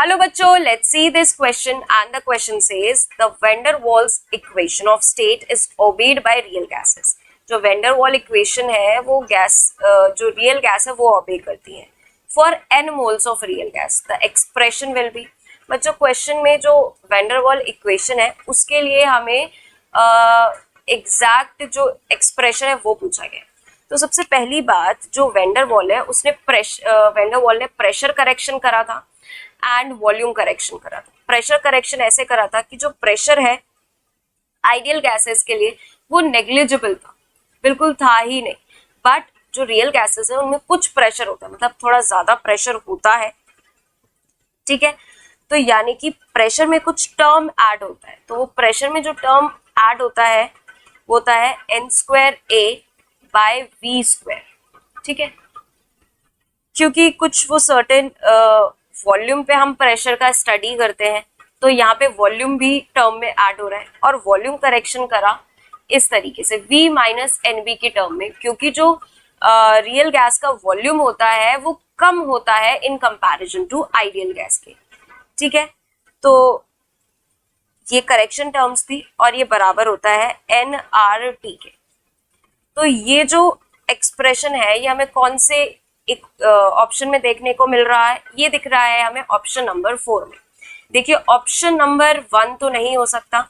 Hello बच्चों, let's see this question and the question says the van der Waals equation of state is obeyed by real gases. जो van der Waal equation है वो gas जो real gas है वो obey करती है. For n moles of real gas, the expression will be. बच्चों question में जो van der Waal equation है उसके लिए हमें एग्जैक्ट जो एक्सप्रेशन है वो पूछा गया. तो सबसे पहली बात, जो van der Waal है उसने van der Waal ने प्रेशर करेक्शन करा था एंड वॉल्यूम करेक्शन करा था. प्रेशर करेक्शन ऐसे करा था कि जो प्रेशर है आइडियल गैसेस के लिए वो नेग्लिजिबल था, बिल्कुल था ही नहीं. बट जो रियल गैसेस है उनमें कुछ प्रेशर होता है, मतलब थोड़ा ज्यादा प्रेशर होता है. ठीक है, तो यानी कि प्रेशर में कुछ टर्म ऐड होता है. तो वो प्रेशर में जो टर्म ऐड होता है वो होता है n²a बाय v². ठीक है, क्योंकि कुछ वो सर्टेन वॉल्यूम पे हम प्रेशर का स्टडी करते हैं, तो यहाँ पे वॉल्यूम भी टर्म में ऐड हो रहा है और वॉल्यूम करेक्शन करा इस तरीके से V माइनस NB की टर्म में, क्योंकि जो रियल गैस का वॉल्यूम होता है वो कम होता है in comparison to ideal gas के. ठीक है, तो ये करेक्शन टर्म्स थी और ये बराबर होता है nRT के. तो ये जो एक्सप्रेशन है ये हमें कौन से एक ऑप्शन में देखने को मिल रहा है? ये दिख रहा है हमें ऑप्शन नंबर 4 में. देखिए ऑप्शन नंबर 1 तो नहीं हो सकता,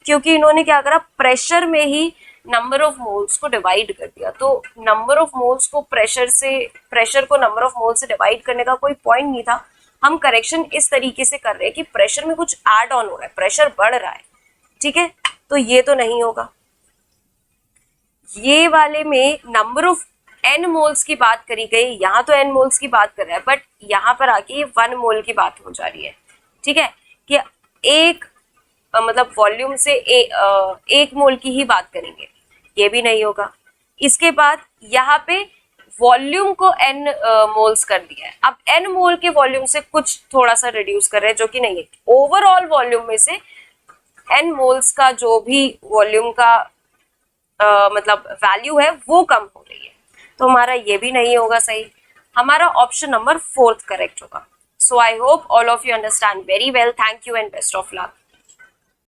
क्योंकि इन्होंने क्या करा, प्रेशर में ही नंबर ऑफ मोल्स को डिवाइड कर दिया. तो नंबर ऑफ मोल्स को प्रेशर को नंबर ऑफ मोल्स से डिवाइड करने का कोई पॉइंट नहीं था. हम करेक्शन इस तरीके से कर रहे हैं कि प्रेशर में कुछ ऐड ऑन हो रहा है, प्रेशर बढ़ रहा है. ठीक है, तो ये तो नहीं होगा. ये वाले में नंबर ऑफ n मोल्स की बात करी गई, यहाँ तो n मोल्स की बात कर रहा है, बट यहाँ पर आके 1 मोल की बात हो जा रही है. ठीक है, कि एक मतलब वॉल्यूम से एक मोल की ही बात करेंगे, ये भी नहीं होगा. इसके बाद यहाँ पे वॉल्यूम को n मोल्स कर दिया है. अब n मोल के वॉल्यूम से कुछ थोड़ा सा रिड्यूस कर रहे हैं, जो कि नहीं है. ओवरऑल वॉल्यूम में से n मोल्स का जो भी वॉल्यूम का मतलब वैल्यू है वो कम हो रही है. तो हमारा ये भी नहीं होगा सही. हमारा ऑप्शन नंबर 4 करेक्ट होगा. So I hope all of you understand very well. Thank you and best of luck.